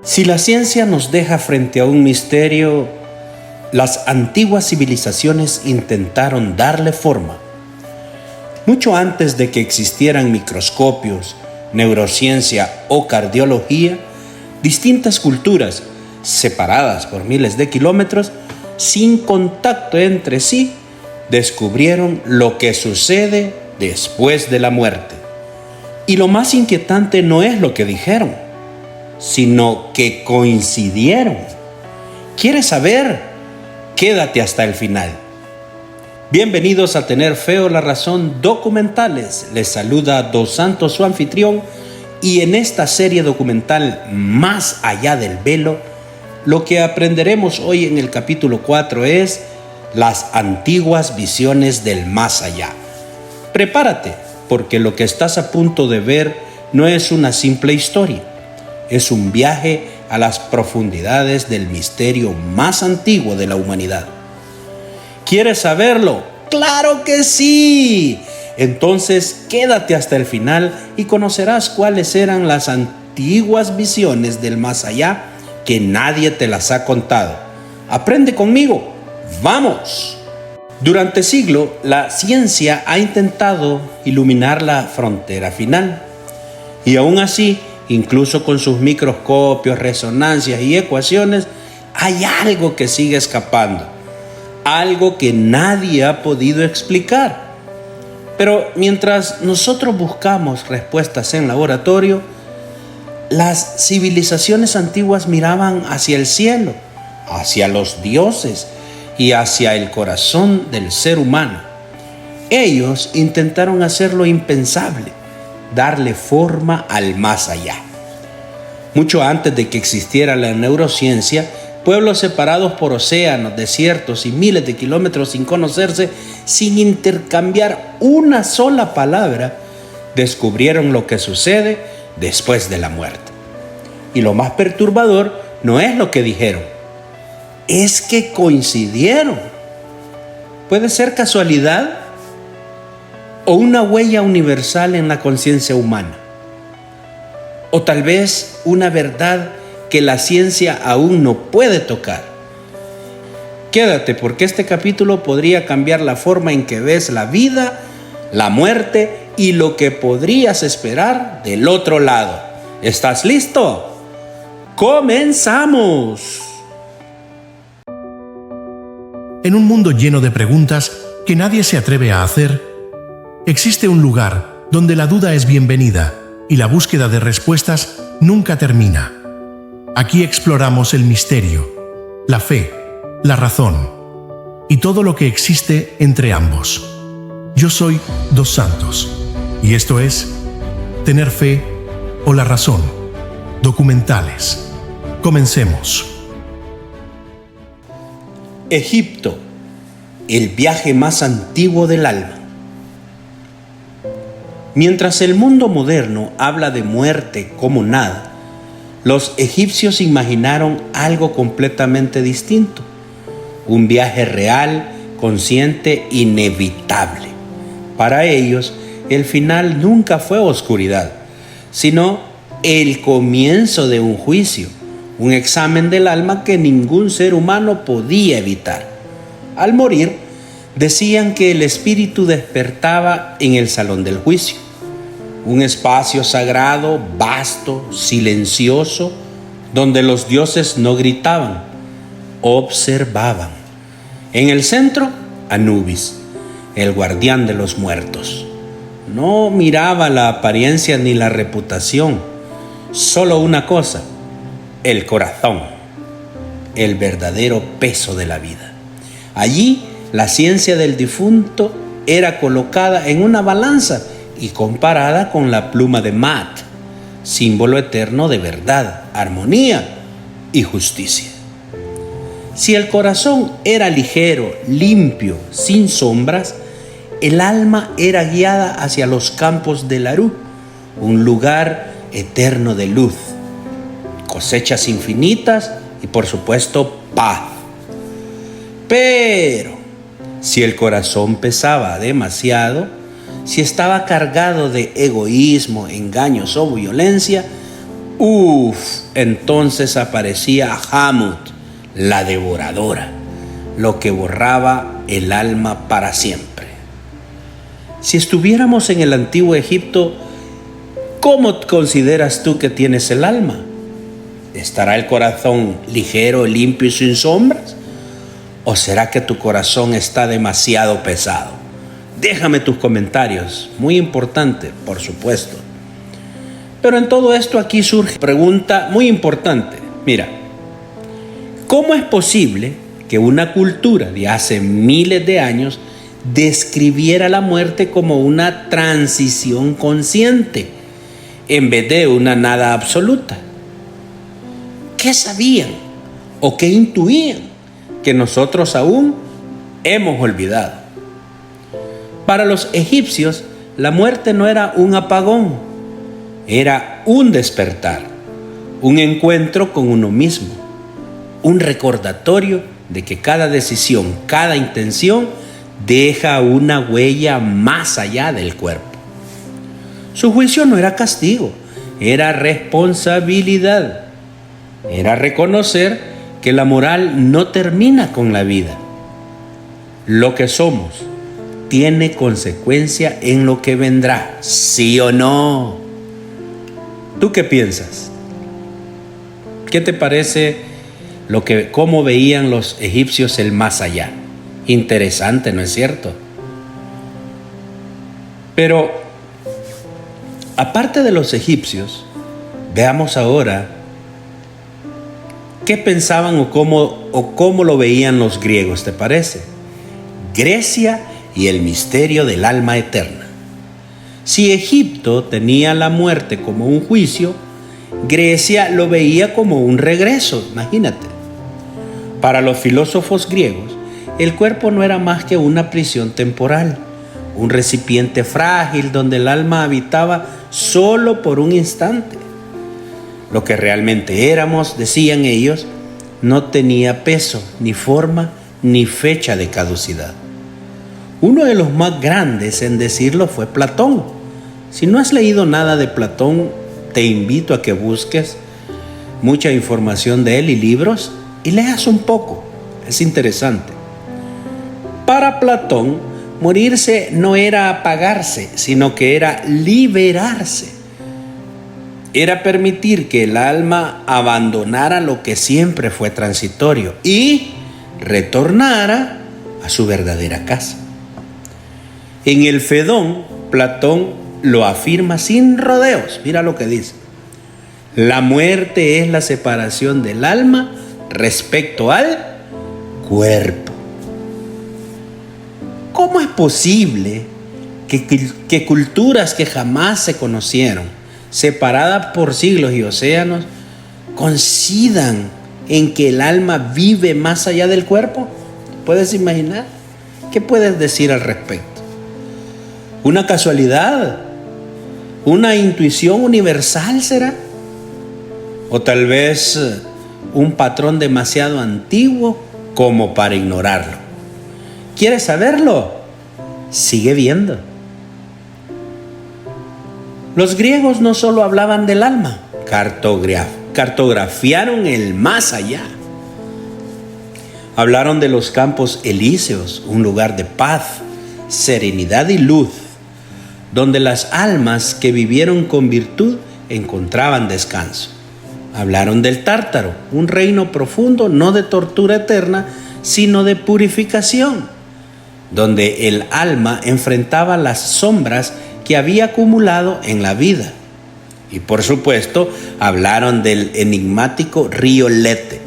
Si la ciencia nos deja frente a un misterio, las antiguas civilizaciones intentaron darle forma. Mucho antes de que existieran microscopios, neurociencia o cardiología, distintas culturas, separadas por miles de kilómetros, sin contacto entre sí, descubrieron lo que sucede después de la muerte. Y lo más inquietante no es lo que dijeron, sino que coincidieron. ¿Quieres saber? Quédate hasta el final. Bienvenidos a Tener Fe o la Razón documentales. Les saluda Dos Santos, su anfitrión, y en esta serie documental Más allá del velo, lo que aprenderemos hoy en el capítulo 4 es las antiguas visiones del más allá. Prepárate, porque lo que estás a punto de ver no es una simple historia. Es un viaje a las profundidades del misterio más antiguo de la humanidad. ¿Quieres saberlo? ¡Claro que sí! Entonces quédate hasta el final y conocerás cuáles eran las antiguas visiones del más allá que nadie te las ha contado. Aprende conmigo. ¡Vamos! Durante siglos, la ciencia ha intentado iluminar la frontera final. Y aún así, incluso con sus microscopios, resonancias y ecuaciones, hay algo que sigue escapando. Algo que nadie ha podido explicar. Pero mientras nosotros buscamos respuestas en laboratorio, las civilizaciones antiguas miraban hacia el cielo, hacia los dioses y hacia el corazón del ser humano. Ellos intentaron hacer lo impensable, darle forma al más allá. Mucho antes de que existiera la neurociencia, pueblos separados por océanos, desiertos y miles de kilómetros sin conocerse, sin intercambiar una sola palabra, descubrieron lo que sucede después de la muerte. Y lo más perturbador no es lo que dijeron, es que coincidieron. ¿Puede ser casualidad o una huella universal en la conciencia humana? O tal vez una verdad que la ciencia aún no puede tocar. Quédate, porque este capítulo podría cambiar la forma en que ves la vida, la muerte y lo que podrías esperar del otro lado. ¿Estás listo? ¡Comenzamos! En un mundo lleno de preguntas que nadie se atreve a hacer, existe un lugar donde la duda es bienvenida y la búsqueda de respuestas nunca termina. Aquí exploramos el misterio, la fe, la razón y todo lo que existe entre ambos. Yo soy Dos Santos y esto es Tener Fe o la Razón documentales. Comencemos. Egipto, el viaje más antiguo del alma. Mientras el mundo moderno habla de muerte como nada, los egipcios imaginaron algo completamente distinto. Un viaje real, consciente, inevitable. Para ellos, el final nunca fue oscuridad, sino el comienzo de un juicio, un examen del alma que ningún ser humano podía evitar. Al morir, decían que el espíritu despertaba en el salón del juicio, un espacio sagrado, vasto, silencioso, donde los dioses no gritaban, observaban. En el centro, Anubis, el guardián de los muertos. No miraba la apariencia ni la reputación, solo una cosa: el corazón, el verdadero peso de la vida. Allí, la ciencia del difunto era colocada en una balanza y comparada con la pluma de Maat, símbolo eterno de verdad, armonía y justicia. Si el corazón era ligero, limpio, sin sombras, el alma era guiada hacia los campos de Larú, un lugar eterno de luz, cosechas infinitas y, por supuesto, paz. Pero si el corazón pesaba demasiado, si estaba cargado de egoísmo, engaños o violencia, entonces aparecía Hamut, la devoradora, lo que borraba el alma para siempre. Si estuviéramos en el antiguo Egipto, ¿cómo consideras tú que tienes el alma? ¿Estará el corazón ligero, limpio y sin sombras? ¿O será que tu corazón está demasiado pesado? Déjame tus comentarios, muy importante, por supuesto. Pero en todo esto aquí surge una pregunta muy importante. Mira, ¿cómo es posible que una cultura de hace miles de años describiera la muerte como una transición consciente en vez de una nada absoluta? ¿Qué sabían o qué intuían que nosotros aún hemos olvidado? Para los egipcios, la muerte no era un apagón, era un despertar, un encuentro con uno mismo, un recordatorio de que cada decisión, cada intención deja una huella más allá del cuerpo. Su juicio no era castigo, era responsabilidad. Era reconocer que la moral no termina con la vida. Lo que somos tiene consecuencia en lo que vendrá, ¿sí o no? ¿Tú qué piensas? ¿Qué te parece cómo veían los egipcios el más allá? Interesante, ¿no es cierto? Pero, aparte de los egipcios, veamos ahora qué pensaban o cómo lo veían los griegos, ¿te parece? Grecia y el misterio del alma eterna. Si Egipto tenía la muerte como un juicio, Grecia lo veía como un regreso, imagínate. Para los filósofos griegos, el cuerpo no era más que una prisión temporal, un recipiente frágil donde el alma habitaba solo por un instante. Lo que realmente éramos, decían ellos, no tenía peso, ni forma, ni fecha de caducidad. Uno de los más grandes en decirlo fue Platón. Si no has leído nada de Platón, te invito a que busques mucha información de él y libros y leas un poco. Es interesante. Para Platón, morirse no era apagarse, sino que era liberarse. Era permitir que el alma abandonara lo que siempre fue transitorio y retornara a su verdadera casa. En el Fedón, Platón lo afirma sin rodeos. Mira lo que dice. La muerte es la separación del alma respecto al cuerpo. ¿Cómo es posible que culturas que jamás se conocieron, separadas por siglos y océanos, coincidan en que el alma vive más allá del cuerpo? ¿Puedes imaginar? ¿Qué puedes decir al respecto? ¿Una casualidad? ¿Una intuición universal será? ¿O tal vez un patrón demasiado antiguo como para ignorarlo? ¿Quieres saberlo? Sigue viendo. Los griegos no solo hablaban del alma, cartografiaron el más allá. Hablaron de los campos elíseos, un lugar de paz, serenidad y luz, donde las almas que vivieron con virtud encontraban descanso. Hablaron del Tártaro, un reino profundo, no de tortura eterna, sino de purificación, donde el alma enfrentaba las sombras que había acumulado en la vida. Y por supuesto, hablaron del enigmático río Lete,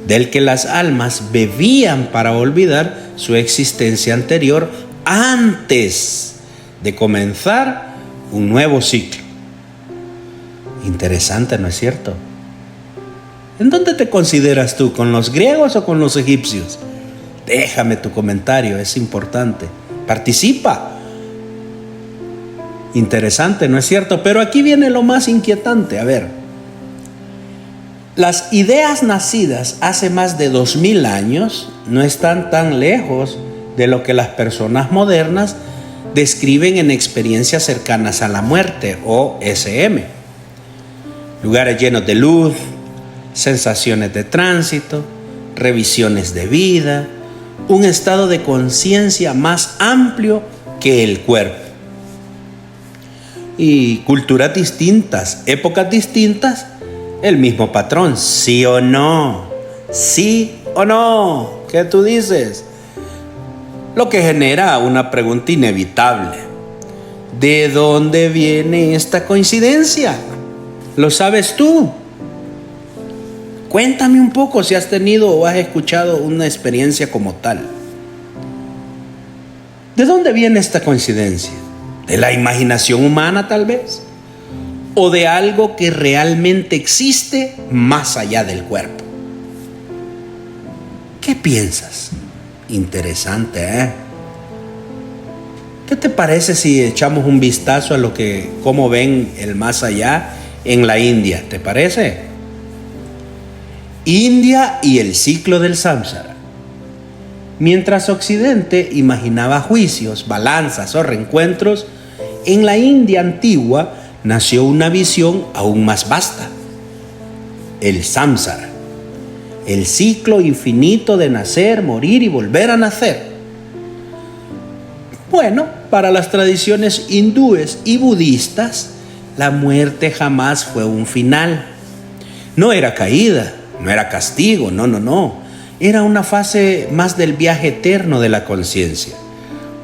del que las almas bebían para olvidar su existencia anterior antes de comenzar un nuevo ciclo. Interesante, ¿no es cierto? ¿En dónde te consideras tú? ¿Con los griegos o con los egipcios? Déjame tu comentario, es importante. Participa. Interesante, ¿no es cierto? Pero aquí viene lo más inquietante. A ver, las ideas nacidas hace más de 2000 años no están tan lejos de lo que las personas modernas describen en experiencias cercanas a la muerte o SM. lugares llenos de luz, sensaciones de tránsito, revisiones de vida, un estado de conciencia más amplio que el cuerpo. Y culturas distintas, épocas distintas, el mismo patrón, ¿sí o no? ¿Sí o no? ¿Qué tú dices? Lo que genera una pregunta inevitable. ¿De dónde viene esta coincidencia? ¿Lo sabes tú? Cuéntame un poco si has tenido o has escuchado una experiencia como tal. ¿De dónde viene esta coincidencia? ¿De la imaginación humana tal vez? ¿O de algo que realmente existe más allá del cuerpo? ¿Qué piensas? Interesante, ¿eh? ¿Qué te parece si echamos un vistazo a cómo ven el más allá en la India? ¿Te parece? India y el ciclo del samsara. Mientras Occidente imaginaba juicios, balanzas o reencuentros, en la India antigua nació una visión aún más vasta: el samsara, el ciclo infinito de nacer, morir y volver a nacer. Bueno, para las tradiciones hindúes y budistas, la muerte jamás fue un final. No era caída, no era castigo, no. Era una fase más del viaje eterno de la conciencia.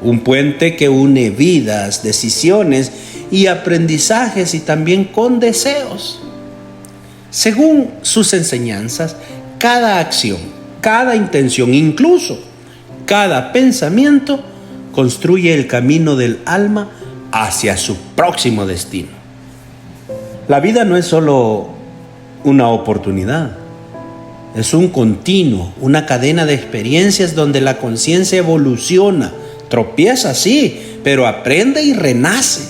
Un puente que une vidas, decisiones y aprendizajes, y también con deseos. Según sus enseñanzas, cada acción, cada intención, incluso cada pensamiento, construye el camino del alma hacia su próximo destino. La vida no es solo una oportunidad, es un continuo, una cadena de experiencias donde la conciencia evoluciona, tropieza, sí, pero aprende y renace.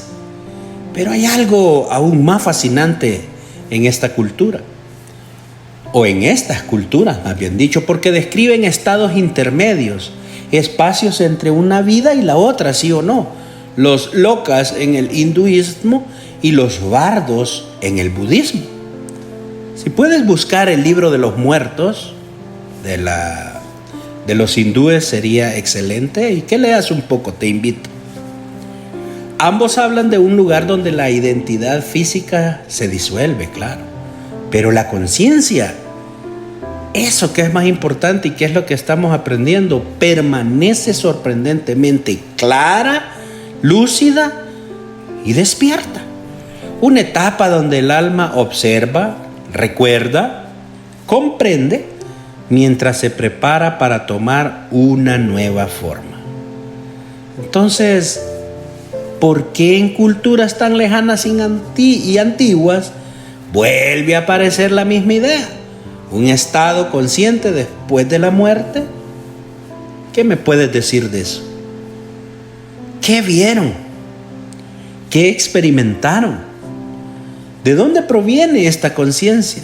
Pero hay algo aún más fascinante en esta cultura, o en estas culturas, más bien dicho, porque describen estados intermedios, espacios entre una vida y la otra, sí o no. Los lokas en el hinduismo y los bardos en el budismo. Si puedes buscar el libro de los muertos de los hindúes, sería excelente, y que leas un poco, te invito. Ambos hablan de un lugar donde la identidad física se disuelve, claro, pero la conciencia, eso que es más importante y que es lo que estamos aprendiendo, permanece sorprendentemente clara, lúcida y despierta. Una etapa donde el alma observa, recuerda, comprende, mientras se prepara para tomar una nueva forma. Entonces, ¿por qué en culturas tan lejanas y antiguas vuelve a aparecer la misma idea? ¿Un estado consciente después de la muerte? ¿Qué me puedes decir de eso? ¿Qué vieron? ¿Qué experimentaron? ¿De dónde proviene esta conciencia?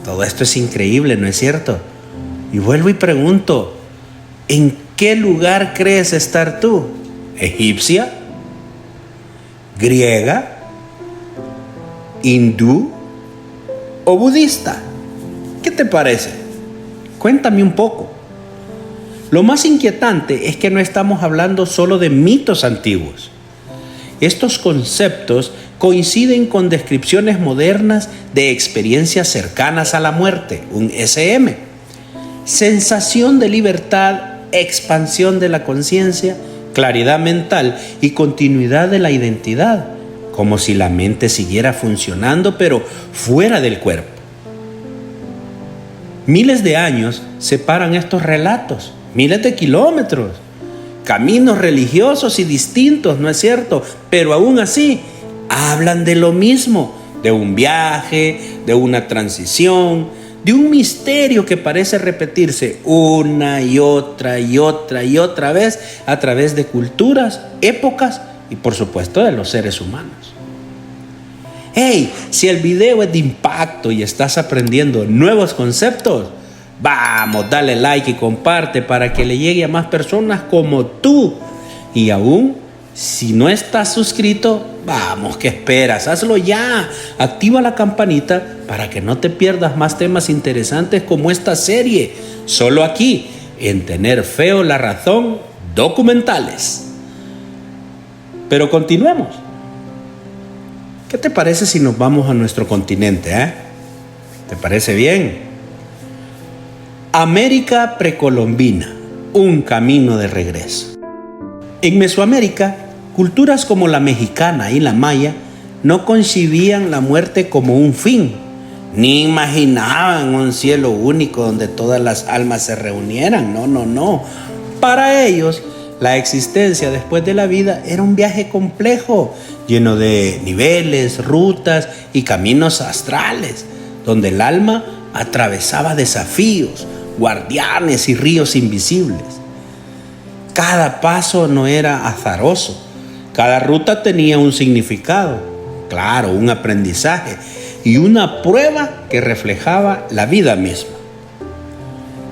Todo esto es increíble, ¿no es cierto? Y vuelvo y pregunto, ¿en qué lugar crees estar tú? ¿Egipcia? ¿Griega? ¿Hindú? ¿O budista? ¿Qué te parece? Cuéntame un poco. Lo más inquietante es que no estamos hablando solo de mitos antiguos. Estos conceptos coinciden con descripciones modernas de experiencias cercanas a la muerte, un SM. Sensación de libertad, expansión de la conciencia, claridad mental y continuidad de la identidad, como si la mente siguiera funcionando pero fuera del cuerpo. Miles de años separan estos relatos, miles de kilómetros, caminos religiosos y distintos, ¿no es cierto? Pero aún así, hablan de lo mismo, de un viaje, de una transición, de un misterio que parece repetirse una y otra vez a través de culturas, épocas y por supuesto de los seres humanos. Hey, si el video es de impacto y estás aprendiendo nuevos conceptos, vamos, dale like y comparte para que le llegue a más personas como tú. Y aún, Si no estás suscrito, vamos, ¿qué esperas? Hazlo ya. Activa la campanita para que no te pierdas más temas interesantes como esta serie. Solo aquí, en Tener Feo la Razón, documentales. Pero continuemos. ¿Qué te parece si nos vamos a nuestro continente, ¿Te parece bien? América precolombina, un camino de regreso. En Mesoamérica, culturas como la mexicana y la maya no concibían la muerte como un fin, ni imaginaban un cielo único donde todas las almas se reunieran. No. Para ellos, la existencia después de la vida era un viaje complejo, lleno de niveles, rutas y caminos astrales, donde el alma atravesaba desafíos, guardianes y ríos invisibles. Cada paso no era azaroso. Cada ruta tenía un significado, claro, un aprendizaje y una prueba que reflejaba la vida misma.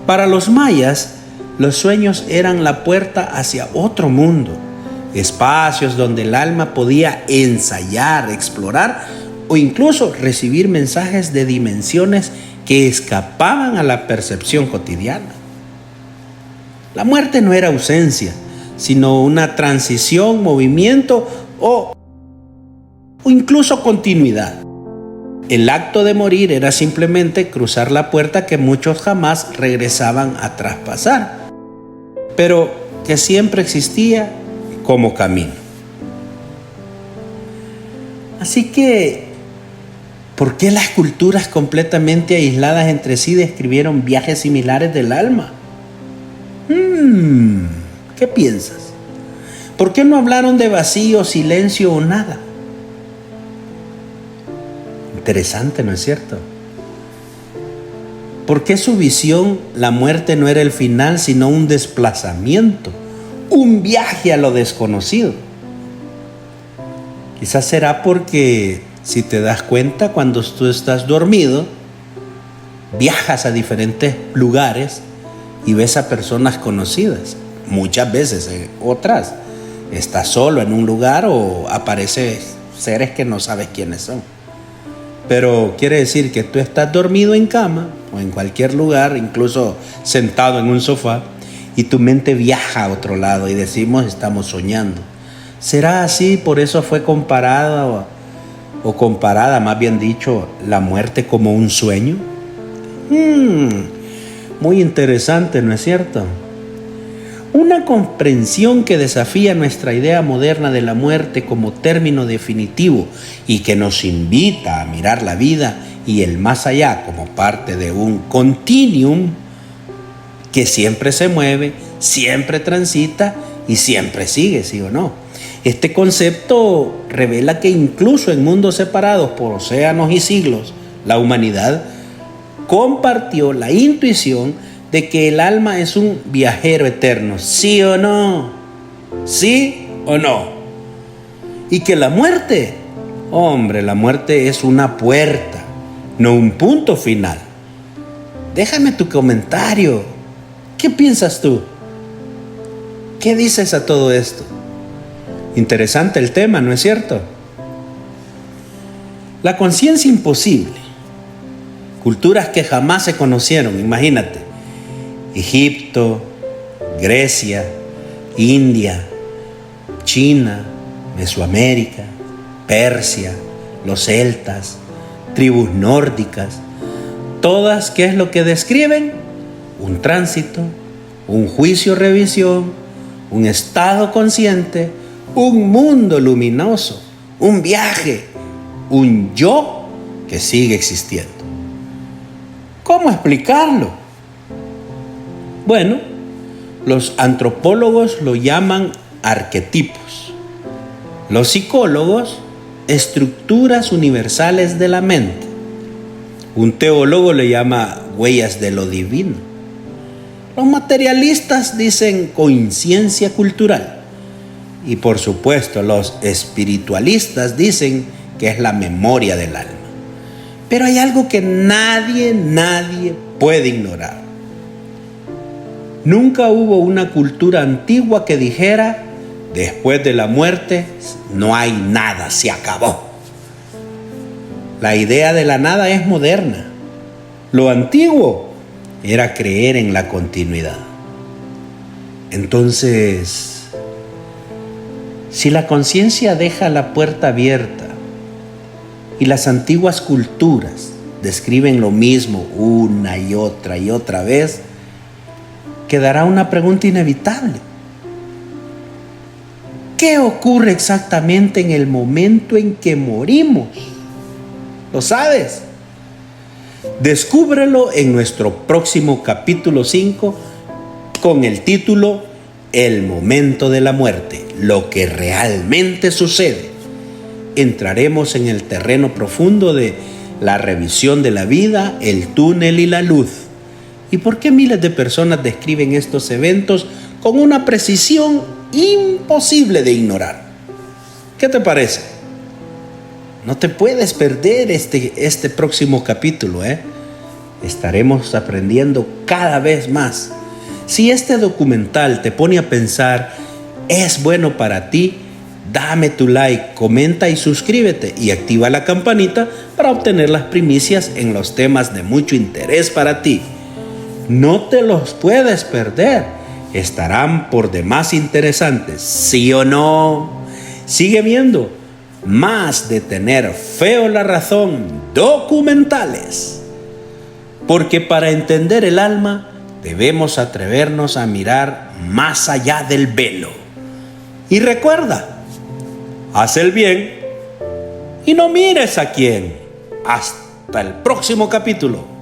Para los mayas, los sueños eran la puerta hacia otro mundo, espacios donde el alma podía ensayar, explorar o incluso recibir mensajes de dimensiones que escapaban a la percepción cotidiana. La muerte no era ausencia, sino una transición, movimiento o incluso continuidad. El acto de morir era simplemente cruzar la puerta que muchos jamás regresaban a traspasar, pero que siempre existía como camino. Así que, ¿por qué las culturas completamente aisladas entre sí describieron viajes similares del alma? ¿Qué piensas? ¿Por qué no hablaron de vacío, silencio o nada? Interesante, ¿no es cierto? ¿Por qué su visión, la muerte no era el final, sino un desplazamiento, un viaje a lo desconocido? Quizás será porque, si te das cuenta, cuando tú estás dormido, viajas a diferentes lugares y ves a personas conocidas. Muchas veces, otras, estás solo en un lugar o aparecen seres que no sabes quiénes son. Pero quiere decir que tú estás dormido en cama o en cualquier lugar, incluso sentado en un sofá, y tu mente viaja a otro lado y decimos estamos soñando. ¿Será así? Por eso fue comparada o comparada, más bien dicho, la muerte como un sueño. Muy interesante, ¿no es cierto? Una comprensión que desafía nuestra idea moderna de la muerte como término definitivo y que nos invita a mirar la vida y el más allá como parte de un continuum que siempre se mueve, siempre transita y siempre sigue, ¿sí o no? Este concepto revela que incluso en mundos separados por océanos y siglos, la humanidad compartió la intuición de que el alma es un viajero eterno, ¿sí o no? ¿Sí o no? Y que la muerte, la muerte es una puerta, no un punto final. Déjame tu comentario. ¿Qué piensas tú? ¿Qué dices a todo esto? Interesante el tema, ¿no es cierto? La conciencia imposible. Culturas que jamás se conocieron, imagínate. Egipto, Grecia, India, China, Mesoamérica, Persia, los celtas, tribus nórdicas. Todas, ¿qué es lo que describen? Un tránsito, un juicio-revisión, un estado consciente, un mundo luminoso, un viaje, un yo que sigue existiendo. ¿Cómo explicarlo? Bueno, los antropólogos lo llaman arquetipos. Los psicólogos, estructuras universales de la mente. Un teólogo le llama huellas de lo divino. Los materialistas dicen conciencia cultural. Y por supuesto, los espiritualistas dicen que es la memoria del alma. Pero hay algo que nadie puede ignorar. Nunca hubo una cultura antigua que dijera, Después de la muerte no hay nada, se acabó. La idea de la nada es moderna. Lo antiguo era creer en la continuidad. Entonces, si la conciencia deja la puerta abierta y las antiguas culturas describen lo mismo una y otra vez, quedará una pregunta inevitable. ¿Qué ocurre exactamente en el momento en que morimos? ¿Lo sabes? Descúbrelo en nuestro próximo capítulo 5 con el título El momento de la muerte, lo que realmente sucede. Entraremos en el terreno profundo de la revisión de la vida, el túnel y la luz. ¿Y por qué miles de personas describen estos eventos con una precisión imposible de ignorar? ¿Qué te parece? No te puedes perder este próximo capítulo, ¿eh? Estaremos aprendiendo cada vez más. Si este documental te pone a pensar, es bueno para ti, dame tu like, comenta y suscríbete y activa la campanita para obtener las primicias en los temas de mucho interés para ti. No te los puedes perder. Estarán por demás interesantes, ¿sí o no? Sigue viendo más de Tener Fe o la Razón documentales. Porque para entender el alma debemos atrevernos a mirar más allá del velo. Y recuerda, haz el bien y no mires a quién. Hasta el próximo capítulo.